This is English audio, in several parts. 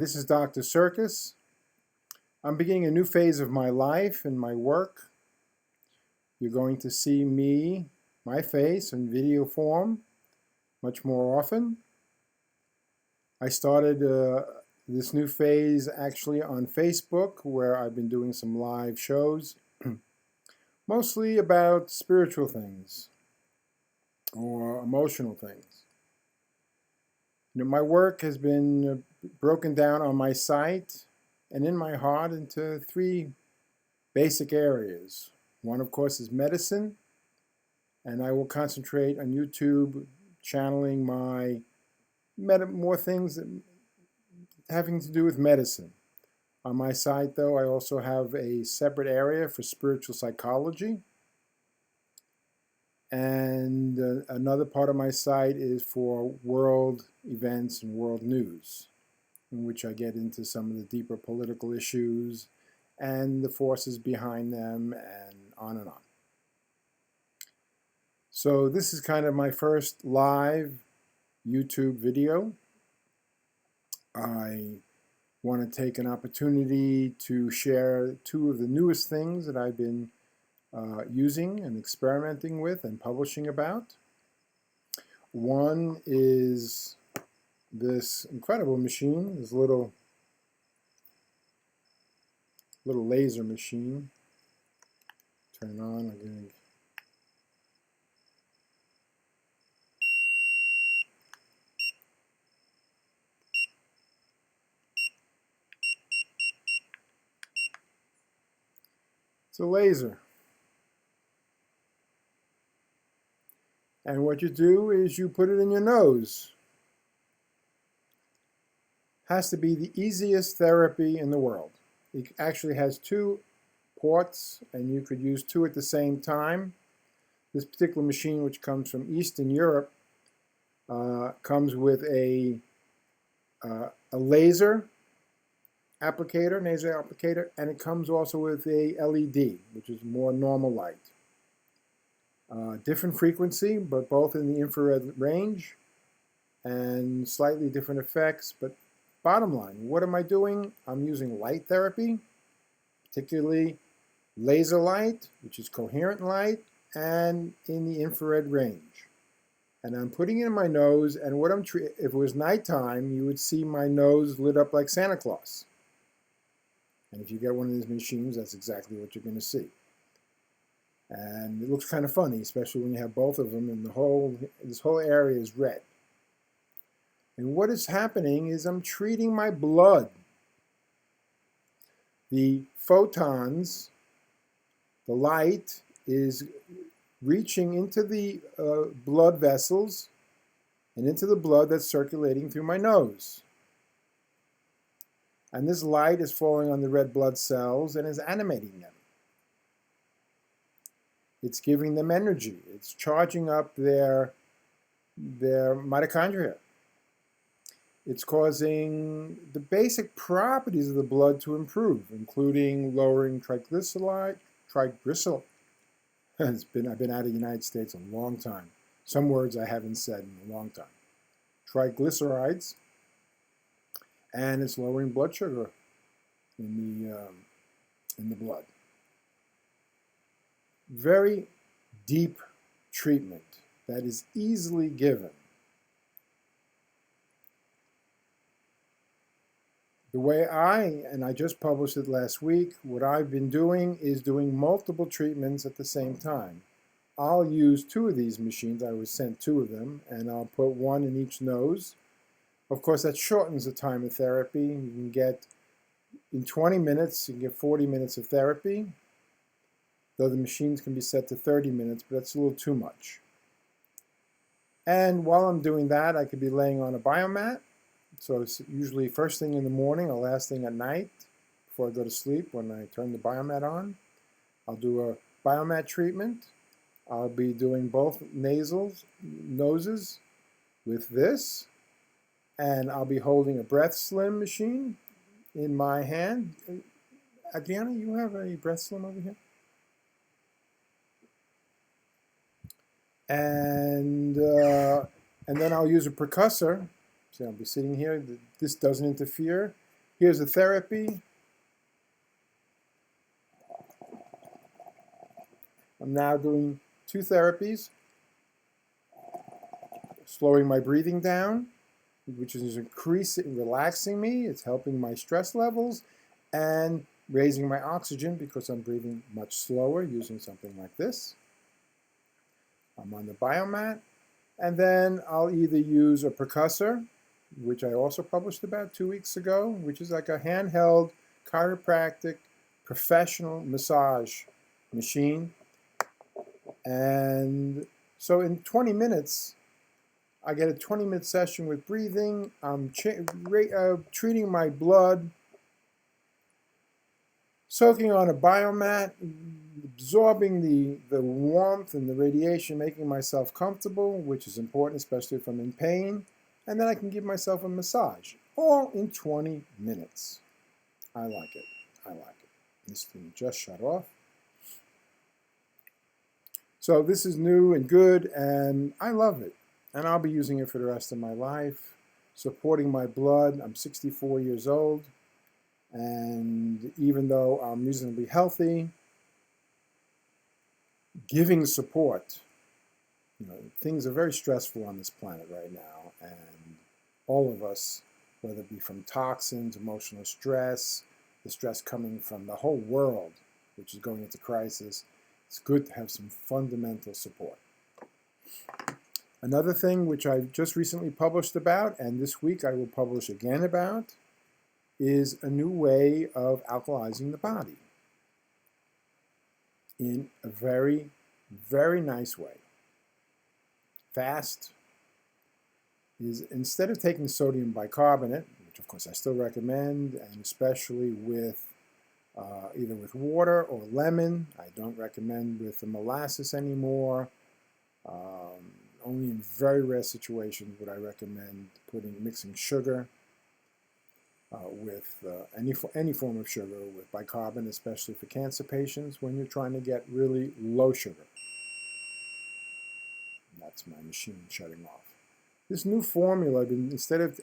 This is Dr. Sircus. I'm beginning a new phase of my life and my work. You're going to see my face in video form much more often. I started this new phase actually on Facebook, where I've been doing some live shows, mostly about spiritual things or emotional things. My work has been broken down on my site and in my heart into three basic areas. One, of course, is medicine, and I will concentrate on YouTube channeling my more things having to do with medicine. On my site, though, I also have a separate area for spiritual psychology, and another part of my site is for world events and world news, in which I get into some of the deeper political issues and the forces behind them, and on and on. So this is kind of my first live YouTube video. I want to take an opportunity to share two of the newest things that I've been using and experimenting with and publishing about. One is this incredible machine, this little laser machine. Turn on again. It's a laser. And what you do is you put it in your nose. Has to be the easiest therapy in the world. It actually has two ports, and you could use two at the same time. This particular machine, which comes from Eastern Europe, comes with a laser applicator, nasal applicator, and it comes also with a LED, which is more normal light. Different frequency, but both in the infrared range, and slightly different effects. But bottom line, what am I doing? I'm using light therapy, particularly laser light, which is coherent light, and in the infrared range. And I'm putting it in my nose, and what if it was nighttime, you would see my nose lit up like Santa Claus. And if you get one of these machines, that's exactly what you're going to see. And it looks kind of funny, especially when you have both of them, and this whole area is red. And what is happening is I'm treating my blood. The photons, the light, is reaching into the blood vessels and into the blood that's circulating through my nose. And this light is falling on the red blood cells and is animating them. It's giving them energy. It's charging up their mitochondria. It's causing the basic properties of the blood to improve, including lowering triglyceride. I've been out of the United States a long time. Some words I haven't said in a long time. Triglycerides, and it's lowering blood sugar in the blood. Very deep treatment that is easily given. The way I just published it last week, what I've been doing is doing multiple treatments at the same time. I'll use two of these machines. I was sent two of them, and I'll put one in each nose. Of course, that shortens the time of therapy. You can get, in 20 minutes, you can get 40 minutes of therapy, though the machines can be set to 30 minutes, but that's a little too much. And while I'm doing that, I could be laying on a biomat. So it's usually first thing in the morning or last thing at night before I go to sleep when I turn the biomat on. I'll do a biomat treatment. I'll be doing both noses with this. And I'll be holding a breath slim machine in my hand. Adriana, you have a breath slim over here? And then I'll use a percussor. So I'll be sitting here. This doesn't interfere. Here's a therapy. I'm now doing 2 therapies, slowing my breathing down, which is relaxing me. It's helping my stress levels and raising my oxygen because I'm breathing much slower using something like this. I'm on the biomat, and then I'll either use a percussor, which I also published about 2 weeks ago, which is like a handheld chiropractic professional massage machine. And so in 20 minutes, I get a 20-minute session with breathing. I'm treating my blood, soaking on a biomat, absorbing the warmth and the radiation, making myself comfortable, which is important, especially if I'm in pain. And then I can give myself a massage, all in 20 minutes. I like it. I like it. This thing just shut off. So this is new and good, and I love it. And I'll be using it for the rest of my life, supporting my blood. I'm 64 years old, and even though I'm reasonably healthy, giving support. Things are very stressful on this planet right now, and all of us, whether it be from toxins, emotional stress, the stress coming from the whole world, which is going into crisis, it's good to have some fundamental support. Another thing which I just recently published about, and this week I will publish again about, is a new way of alkalizing the body in a very, very nice way. Fast is, instead of taking sodium bicarbonate, which of course I still recommend, and especially with either with water or lemon. I don't recommend with the molasses anymore. Only in very rare situations would I recommend mixing sugar with any form of sugar with bicarbonate, especially for cancer patients when you're trying to get really low sugar. And that's my machine shutting off. This new formula, instead of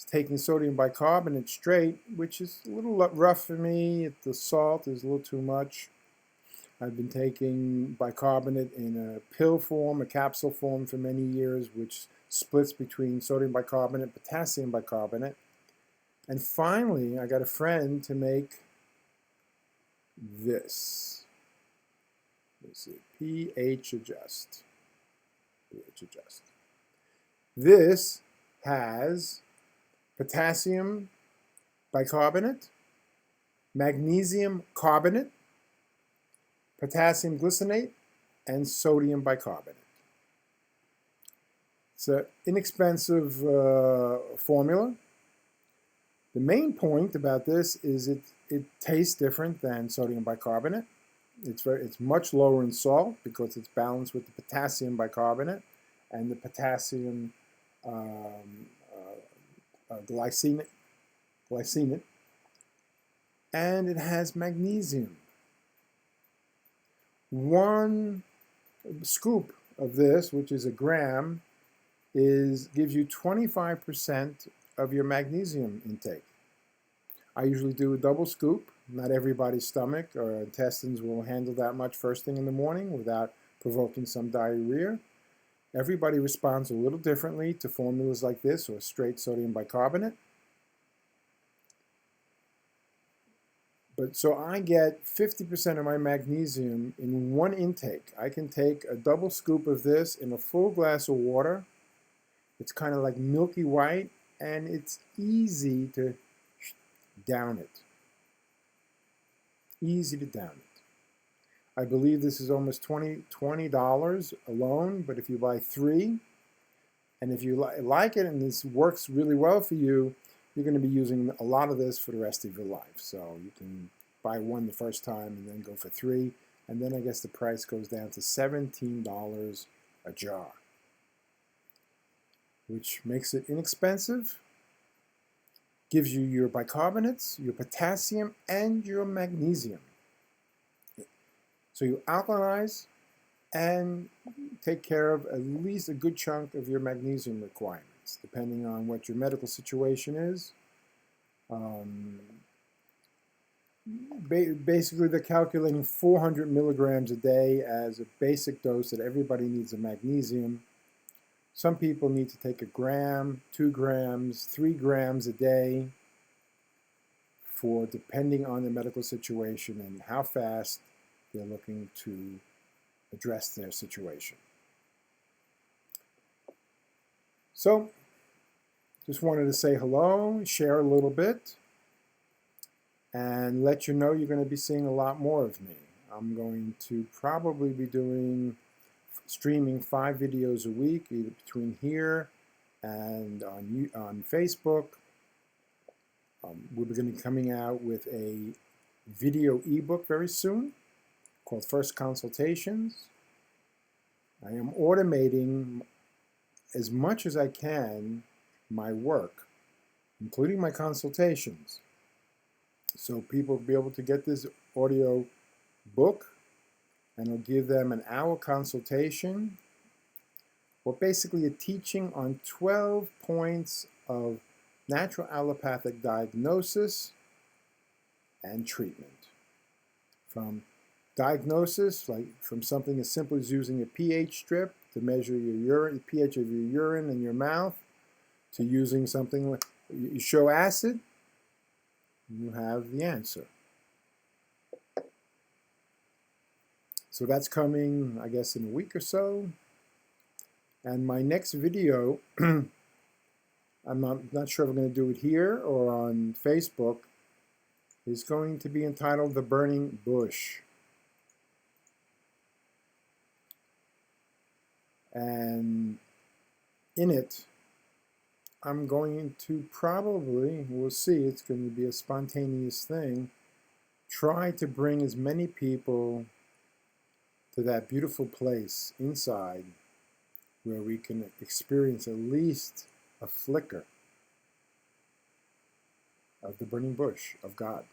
taking sodium bicarbonate straight, which is a little rough for me, the salt is a little too much. I've been taking bicarbonate in a pill form, a capsule form for many years, which splits between sodium bicarbonate and potassium bicarbonate. And finally, I got a friend to make this. Let's see, pH adjust. pH adjust. This has potassium bicarbonate, magnesium carbonate, potassium glycinate, and sodium bicarbonate. It's an inexpensive formula. The main point about this is it tastes different than sodium bicarbonate. It's much lower in salt because it's balanced with the potassium bicarbonate and the potassium glycinate, and it has magnesium. 1 scoop of this, which is a gram, gives you 25% of your magnesium intake. I usually do a double scoop. Not everybody's stomach or intestines will handle that much first thing in the morning without provoking some diarrhea. Everybody responds a little differently to formulas like this or straight sodium bicarbonate. But so I get 50% of my magnesium in 1 intake. I can take a double scoop of this in a full glass of water. It's kind of like milky white, and it's easy to down it. Easy to down it. I believe this is almost $20 alone, but if you buy 3, and if you like it and this works really well for you, you're going to be using a lot of this for the rest of your life. So you can buy 1 the first time and then go for 3, and then I guess the price goes down to $17 a jar, which makes it inexpensive, gives you your bicarbonates, your potassium, and your magnesium. So you alkalize and take care of at least a good chunk of your magnesium requirements, depending on what your medical situation is. Basically, they're calculating 400 milligrams a day as a basic dose that everybody needs of magnesium. Some people need to take 1 gram, 2 grams, 3 grams a day for depending on their medical situation and how fast they're looking to address their situation. So, just wanted to say hello, share a little bit, and let you know you're going to be seeing a lot more of me. I'm going to probably be streaming 5 videos a week, either between here and on Facebook. We're going to be coming out with a video ebook very soon called First Consultations. I am automating as much as I can my work, including my consultations, so people will be able to get this audio book, and it'll give them an hour consultation, or basically a teaching on 12 points of natural allopathic diagnosis and treatment. From diagnosis, like from something as simple as using a pH strip to measure the pH of your urine in your mouth, to using something like you show acid, you have the answer. So that's coming, I guess, in a week or so. And my next video, I'm not sure if I'm going to do it here or on Facebook, is going to be entitled The Burning Bush. And in it, I'm going to probably, we'll see, it's going to be a spontaneous thing, try to bring as many people to that beautiful place inside where we can experience at least a flicker of the burning bush of God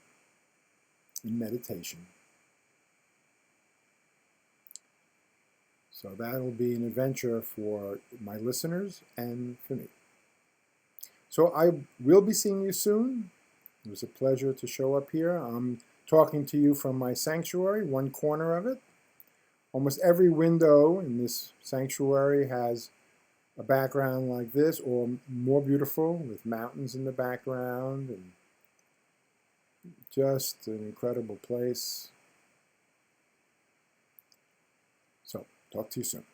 in meditation. So that'll be an adventure for my listeners and for me. So I will be seeing you soon. It was a pleasure to show up here. I'm talking to you from my sanctuary, one corner of it. Almost every window in this sanctuary has a background like this, or more beautiful, with mountains in the background, and just an incredible place. So, talk to you soon.